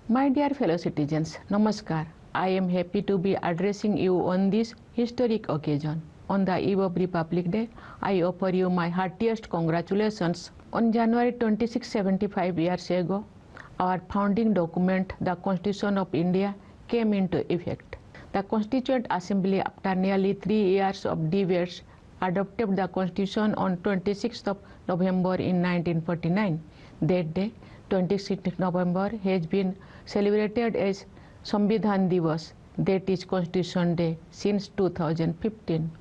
My dear fellow citizens, Namaskar. I am happy to be addressing you on this historic occasion. On the eve of Republic Day, I offer you my heartiest congratulations. On January 26, 75 years ago, our founding document, the Constitution of India, came into effect. The Constituent Assembly, after nearly 3 years of debates, adopted the Constitution on 26th of November in 1949. That day, 26th November, has been celebrated as Samvidhan Divas, that is Constitution Day, since 2015.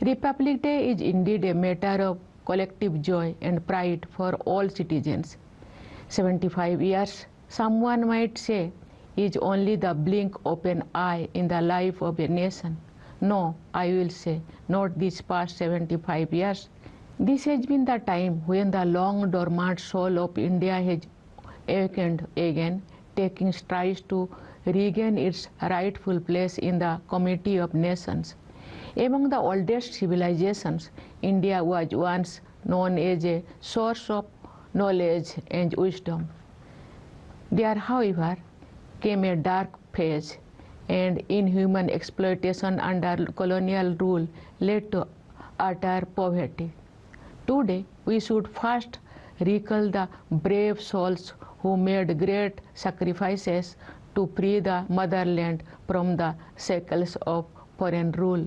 Republic Day is indeed a matter of collective joy and pride for all citizens. 75 years, someone might say, is only the blink of an eye in the life of a nation. No, I will say, not these past 75 years. This has been the time when the long dormant soul of India has awakened again, taking strides to regain its rightful place in the community of nations. Among the oldest civilizations, India was once known as a source of knowledge and wisdom. There, however, came a dark phase, and inhuman exploitation under colonial rule led to utter poverty. Today, we should first recall the brave souls who made great sacrifices to free the motherland from the shackles of foreign rule.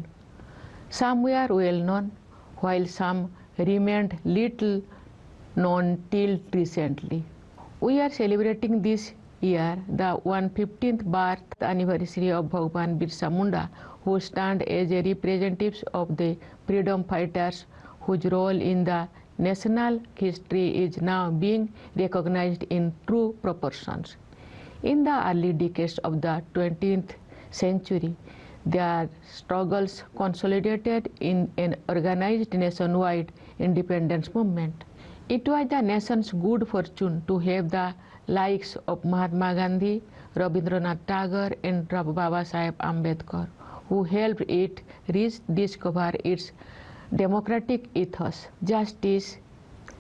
Some were well known, while some remained little known till recently. We are celebrating this year the 115th birth anniversary of Bhagwan Birsa Munda, who stand as a representatives of the freedom fighters whose role in the national history is now being recognized in true proportions. In the early decades of the 20th century, their struggles consolidated in an organized nationwide independence movement. It was the nation's good fortune to have the likes of Mahatma Gandhi, Rabindranath Tagore, and Baba Saheb Ambedkar, who helped it rediscover its democratic ethos. Justice,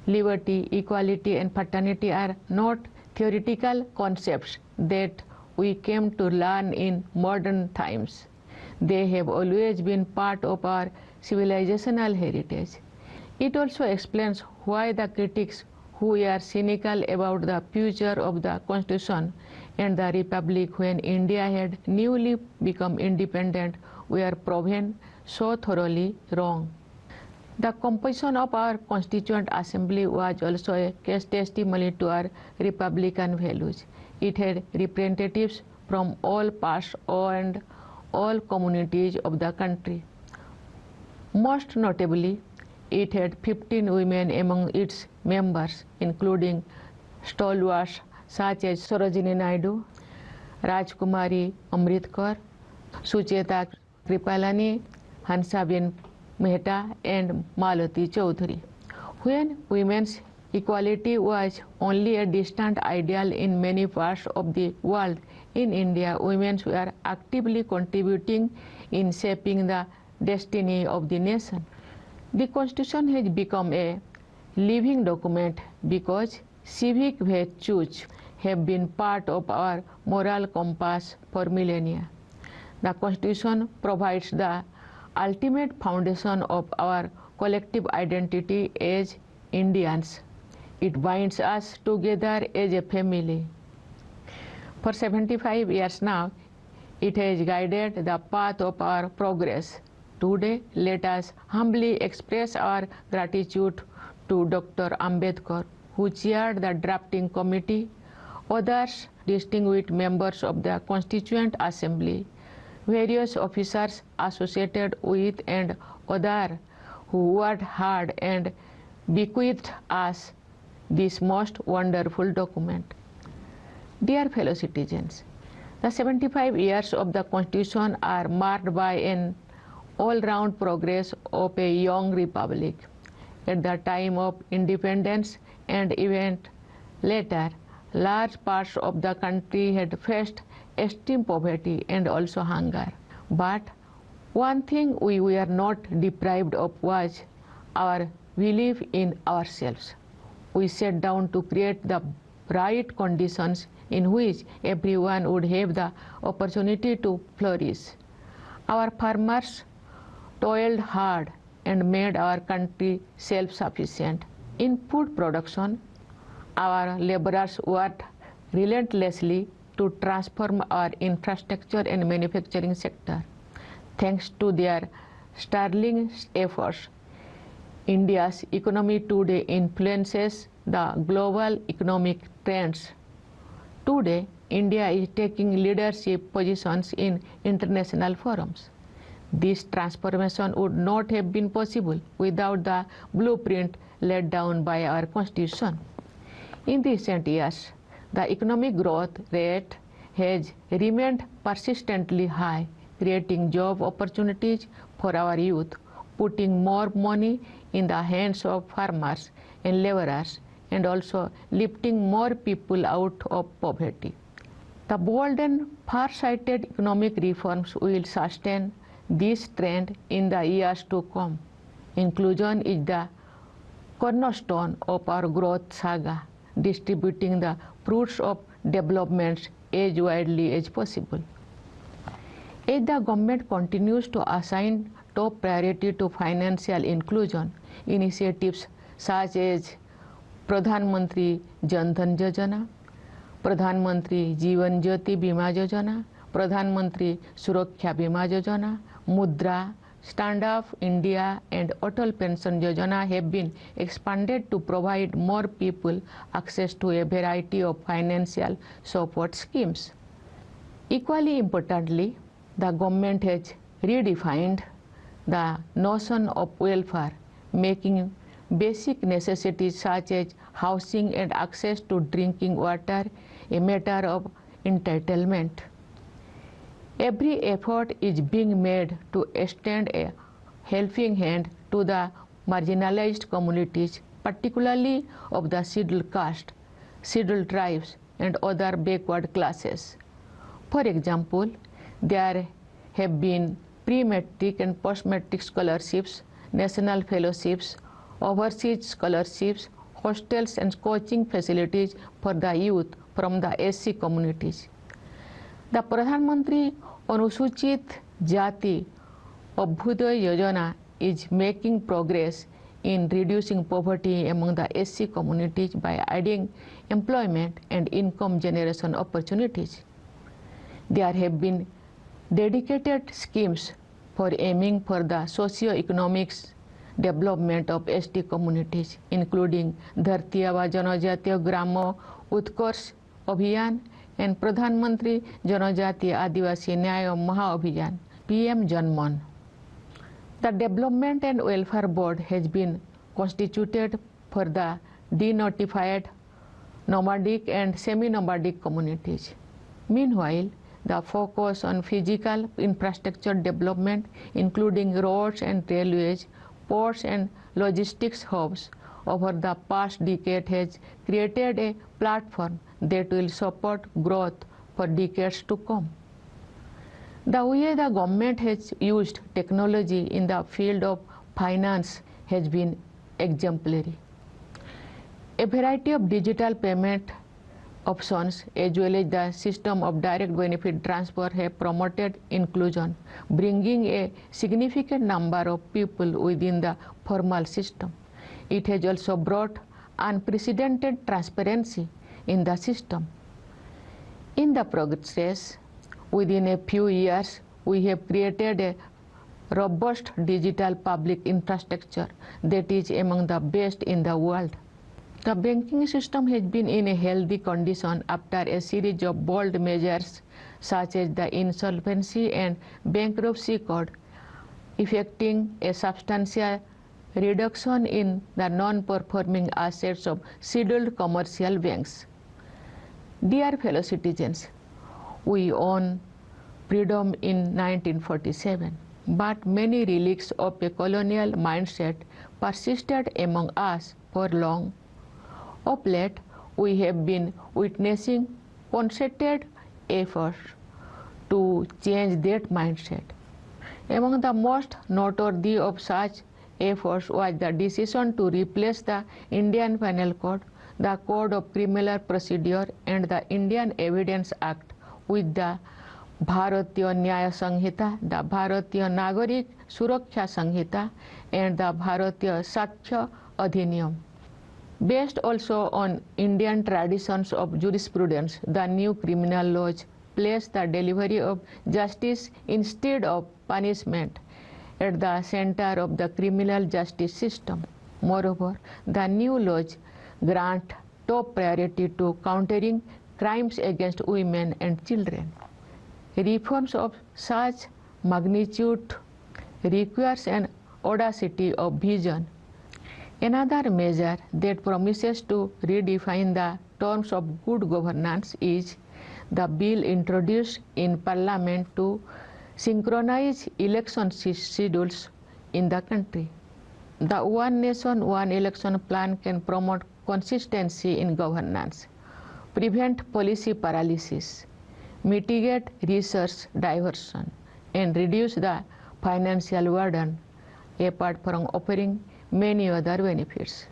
liberty, equality, and fraternity are not theoretical concepts that we came to learn in modern times. They have always been part of our civilizational heritage. It also explains why the critics who were cynical about the future of the Constitution and the Republic when India had newly become independent were proven so thoroughly wrong. The composition of our Constituent Assembly was also a case testimony to our republican values. It had representatives from all parts and all communities of the country. Most notably, it had 15 women among its members, including stalwarts such as Sarojini Naidu, Rajkumari Amritkar, Sucheta Kripalani, Hansabin Mehta, and Malati Chaudhary. When women's equality was only a distant ideal in many parts of the world, in India, women were actively contributing in shaping the destiny of the nation. The Constitution has become a living document because civic virtues have been part of our moral compass for millennia. The Constitution provides the ultimate foundation of our collective identity as Indians. It binds us together as a family. For 75 years now, it has guided the path of our progress. Today, let us humbly express our gratitude to Dr. Ambedkar, who chaired the drafting committee, others distinguished members of the Constituent Assembly, various officers associated with, and others who worked hard and bequeathed us this most wonderful document. Dear fellow citizens, the 75 years of the Constitution are marked by an all-round progress of a young republic. At the time of independence and even later, large parts of the country had faced extreme poverty and also hunger. But one thing we were not deprived of was our belief in ourselves. We sat down to create the right conditions in which everyone would have the opportunity to flourish. Our farmers toiled hard and made our country self-sufficient. In food production, our laborers worked relentlessly to transform our infrastructure and manufacturing sector. Thanks to their sterling efforts, India's economy today influences the global economic trends. Today, India is taking leadership positions in international forums. This transformation would not have been possible without the blueprint laid down by our Constitution. In recent years, the economic growth rate has remained persistently high, creating job opportunities for our youth, putting more money in the hands of farmers and laborers, and also lifting more people out of poverty. The bold and far-sighted economic reforms will sustain this trend in the years to come. Inclusion is the cornerstone of our growth saga, distributing the fruits of developments as widely as possible. As the government continues to assign top priority to financial inclusion, initiatives such as Pradhan Jan Dhan Yojana, Pradhan Jeevan Jyoti Bima Yojana, Pradhan Suraksha Bima Yojana, Mudra, Stand Up India and Atal Pension Yojana have been expanded to provide more people access to a variety of financial support schemes. Equally importantly, the government has redefined the notion of welfare, making basic necessities such as housing and access to drinking water a matter of entitlement. Every effort is being made to extend a helping hand to the marginalized communities, particularly of the scheduled caste, scheduled tribes, and other backward classes. For example, there have been pre-matric and post-matric scholarships, national fellowships, overseas scholarships, hostels and coaching facilities for the youth from the SC communities. The Pradhan Anusuchit Jati Abhyuday Yojana is making progress in reducing poverty among the SC communities by adding employment and income generation opportunities. There have been dedicated schemes for aiming for the socio-economic development of ST communities, including Dharti Aba Janajatiya Gramo Utkarsh Abhiyan and Pradhan Mantri Janajati Adivasi Nyaya Maha Abhiyan, PM Janman. The Development and Welfare Board has been constituted for the denotified nomadic and semi-nomadic communities. Meanwhile, the focus on physical infrastructure development, including roads and railways, ports and logistics hubs, over the past decade has created a platform that will support growth for decades to come. The way the government has used technology in the field of finance has been exemplary. A variety of digital payment options as well as the system of direct benefit transfer have promoted inclusion, bringing a significant number of people within the formal system. It has also brought unprecedented transparency in the system. In the progress, within a few years, we have created a robust digital public infrastructure that is among the best in the world. The banking system has been in a healthy condition after a series of bold measures such as the Insolvency and Bankruptcy Code, effecting a substantial reduction in the non-performing assets of scheduled commercial banks. Dear fellow citizens, we won freedom in 1947, but many relics of a colonial mindset persisted among us for long. Of late, we have been witnessing concerted efforts to change that mindset. Among the most noteworthy of such efforts was the decision to replace the Indian Penal Code, the Code of Criminal Procedure and the Indian Evidence Act with the Bharatiya Nyaya Sanhita, the Bharatiya Nagarik Suraksha Sanhita, and the Bharatiya Sakshya Adhiniyam. Based also on Indian traditions of jurisprudence, the new criminal laws place the delivery of justice instead of punishment at the center of the criminal justice system. Moreover, the new laws grant top priority to countering crimes against women and children. Reforms of such magnitude requires an audacity of vision. Another measure that promises to redefine the terms of good governance is the bill introduced in Parliament to synchronize election schedules in the country. The One Nation, One Election plan can promote consistency in governance, prevent policy paralysis, mitigate resource diversion, and reduce the financial burden, apart from offering many other benefits.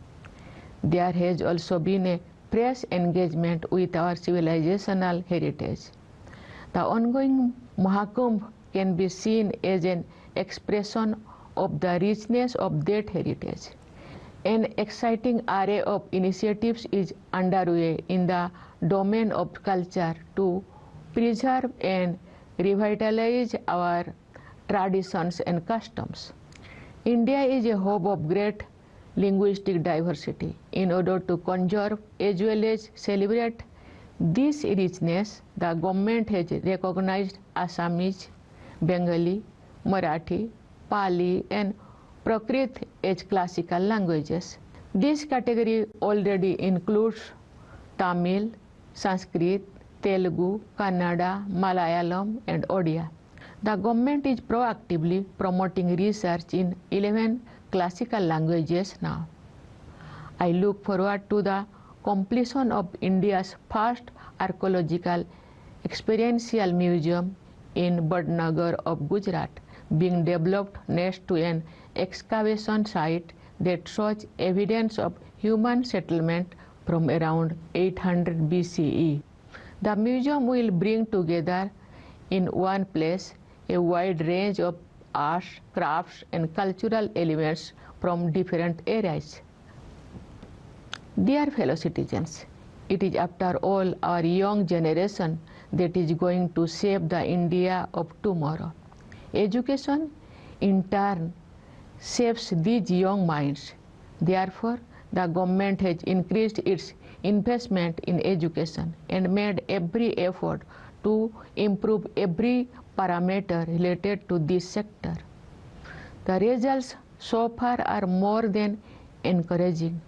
There has also been a fresh engagement with our civilizational heritage. The ongoing Mahakumbh can be seen as an expression of the richness of that heritage. An exciting array of initiatives is underway in the domain of culture to preserve and revitalize our traditions and customs. India is a hub of great linguistic diversity. In order to conserve as well as celebrate this richness, the government has recognized Assamese, Bengali, Marathi, Pali, and Prakrit as classical languages. This category already includes Tamil, Sanskrit, Telugu, Kannada, Malayalam, and Odia. The government is proactively promoting research in 11 classical languages now. I look forward to the completion of India's first archaeological experiential museum in Badnagar of Gujarat, being developed next to an excavation site that shows evidence of human settlement from around 800 BCE. The museum will bring together in one place a wide range of arts, crafts, and cultural elements from different eras. Dear fellow citizens, it is after all our young generation that is going to shape the India of tomorrow. Education, in turn, shapes these young minds. Therefore, the government has increased its investment in education and made every effort to improve every parameter related to this sector. The results so far are more than encouraging.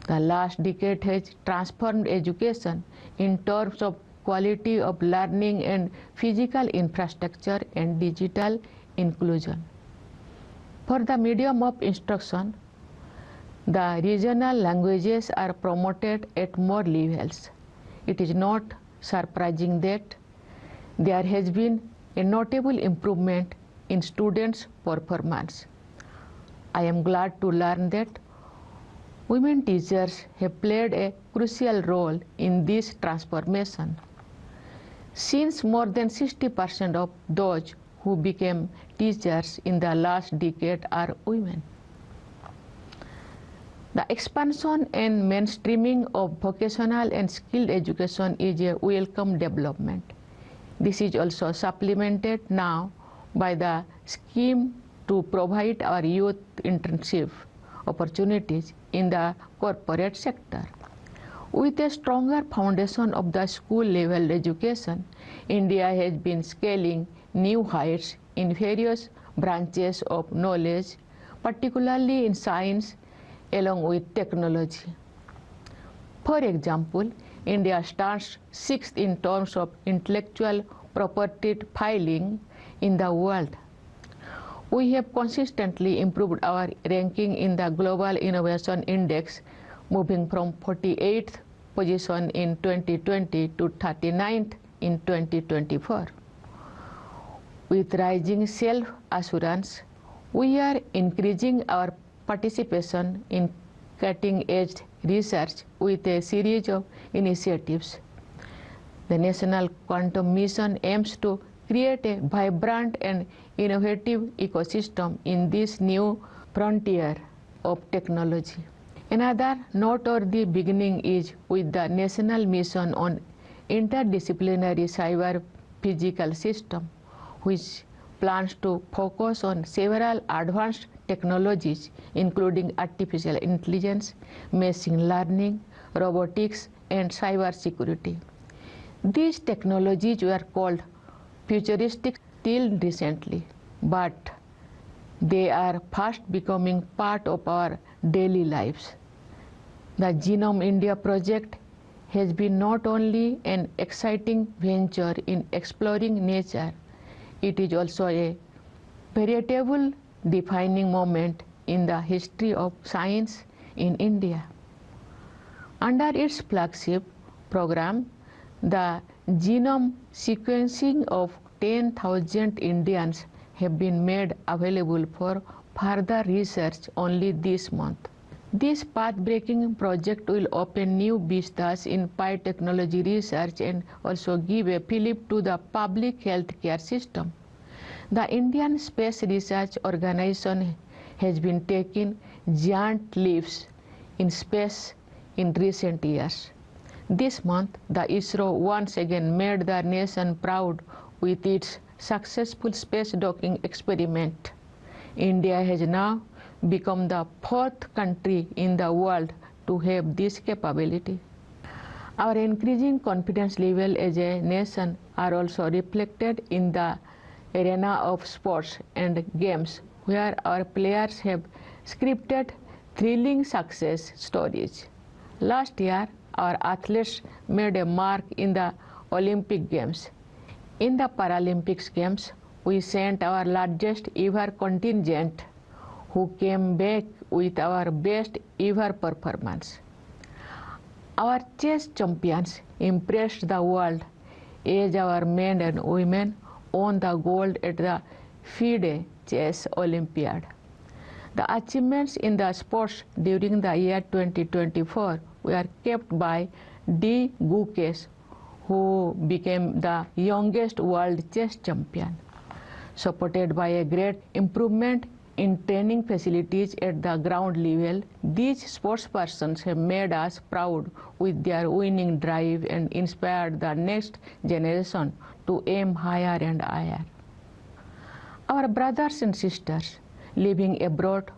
The last decade has transformed education in terms of quality of learning and physical infrastructure and digital inclusion. For the medium of instruction, the regional languages are promoted at more levels. It is not surprising that there has been a notable improvement in students' performance. I am glad to learn that women teachers have played a crucial role in this transformation, since more than 60% of those who became teachers in the last decade are women. The expansion and mainstreaming of vocational and skilled education is a welcome development. This is also supplemented now by the scheme to provide our youth internship opportunities in the corporate sector. With a stronger foundation of the school-level education, India has been scaling new heights in various branches of knowledge, particularly in science, along with technology. For example, India stands sixth in terms of intellectual property filing in the world. We have consistently improved our ranking in the Global Innovation Index, moving from 48th position in 2020 to 39th in 2024. With rising self-assurance, we are increasing our participation in cutting-edge research with a series of initiatives. The National Quantum Mission aims to create a vibrant and innovative ecosystem in this new frontier of technology. Another noteworthy beginning is with the National Mission on Interdisciplinary Cyber Physical System, which plans to focus on several advanced technologies including artificial intelligence, machine learning, robotics, and cyber security. These technologies were called futuristic till recently, but they are fast becoming part of our daily lives. The Genome India project has been not only an exciting venture in exploring nature, it is also a veritable defining moment in the history of science in India. Under its flagship program, the genome sequencing of 10,000 Indians have been made available for further research only this month. This path-breaking project will open new vistas in biotechnology research and also give a fillip to the public health care system. The Indian Space Research Organization has been taking giant leaps in space in recent years. This month, the ISRO once again made the nation proud with its successful space docking experiment. India has now become the fourth country in the world to have this capability. Our increasing confidence level as a nation are also reflected in the arena of sports and games, where our players have scripted thrilling success stories. Last year, our athletes made a mark in the Olympic Games. In the Paralympics Games, we sent our largest ever contingent, who came back with our best ever performance. Our chess champions impressed the world as our men and women won the gold at the FIDE Chess Olympiad. The achievements in the sports during the year 2024 were kept by D. Gukes, who became the youngest world chess champion. Supported by a great improvement in training facilities at the ground level, these sportspersons have made us proud with their winning drive and inspired the next generation to aim higher and higher. Our brothers and sisters living abroad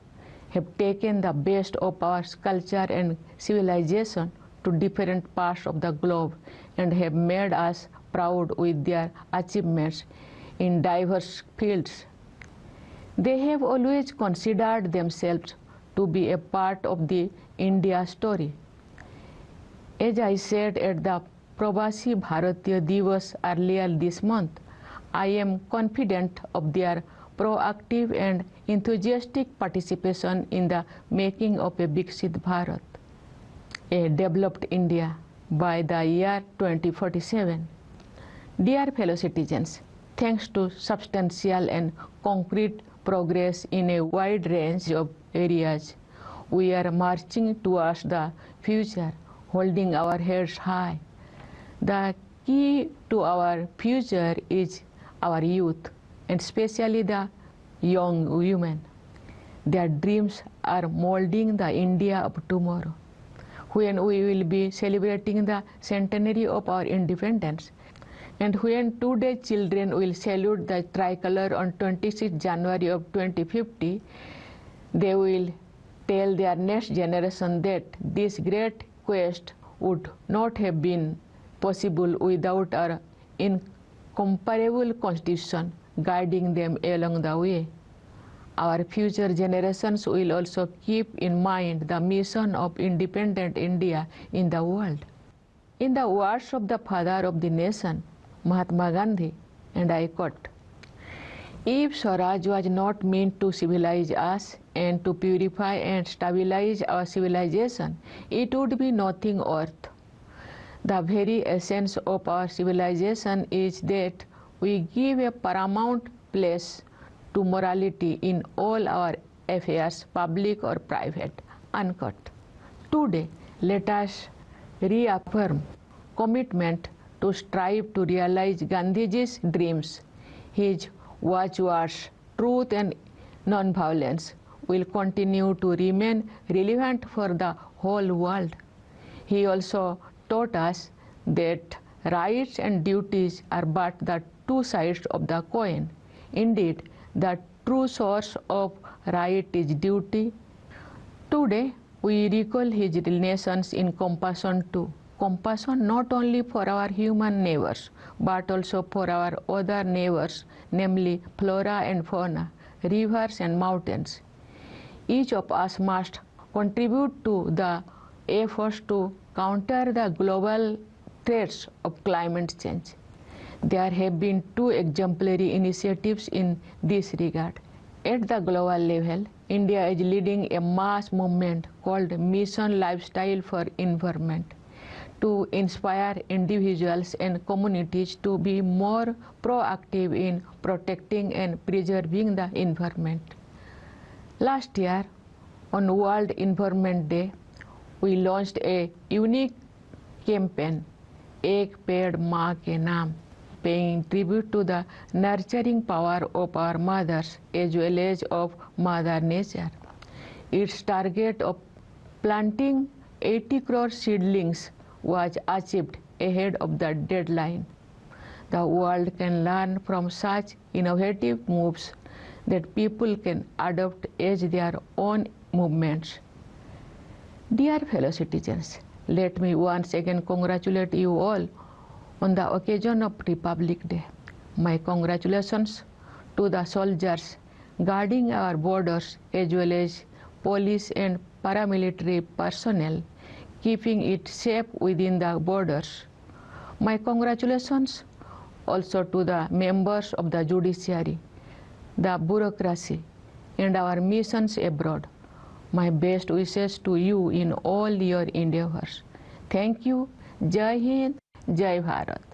have taken the best of our culture and civilization to different parts of the globe and have made us proud with their achievements in diverse fields. They have always considered themselves to be a part of the India story. As I said at the Pravasi Bharatiya Divas earlier this month, I am confident of their proactive and enthusiastic participation in the making of a Viksit Bharat, a developed India by the year 2047. Dear fellow citizens, thanks to substantial and concrete progress in a wide range of areas, we are marching towards the future, holding our heads high. The key to our future is our youth, and especially the young women. Their dreams are molding the India of tomorrow. When we will be celebrating the centenary of our independence, and when today's children will salute the tricolor on 26 January of 2050, they will tell their next generation that this great quest would not have been possible without our incomparable constitution guiding them along the way. Our future generations will also keep in mind the mission of independent India in the world. In the words of the father of the nation, Mahatma Gandhi, and I quote, "If Swaraj was not meant to civilize us and to purify and stabilize our civilization, it would be nothing worth. The very essence of our civilization is that we give a paramount place to morality in all our affairs, public or private." Unquote. Today, let us reaffirm commitment to strive to realize Gandhiji's dreams. His watchwords, truth and non-violence, will continue to remain relevant for the whole world. He also taught us that rights and duties are but the two sides of the coin. Indeed, the true source of right is duty. Today, we recall his relations in compassion too. Compassion not only for our human neighbors, but also for our other neighbors, namely flora and fauna, rivers and mountains. Each of us must contribute to the efforts to counter the global threats of climate change. There have been two exemplary initiatives in this regard. At the global level, India is leading a mass movement called Mission Lifestyle for Environment to inspire individuals and communities to be more proactive in protecting and preserving the environment. Last year, on World Environment Day, we launched a unique campaign, Ek Ped Maa Ke Naam, paying tribute to the nurturing power of our mothers as well as of Mother Nature. Its target of planting 80 crore seedlings was achieved ahead of the deadline. The world can learn from such innovative moves that people can adopt as their own movements. Dear fellow citizens, let me once again congratulate you all on the occasion of Republic Day. My congratulations to the soldiers guarding our borders as well as police and paramilitary personnel keeping it safe within the borders. My congratulations also to the members of the judiciary, the bureaucracy, and our missions abroad. My best wishes to you in all your endeavors. Thank you. Jai Hind, Jai Bharat.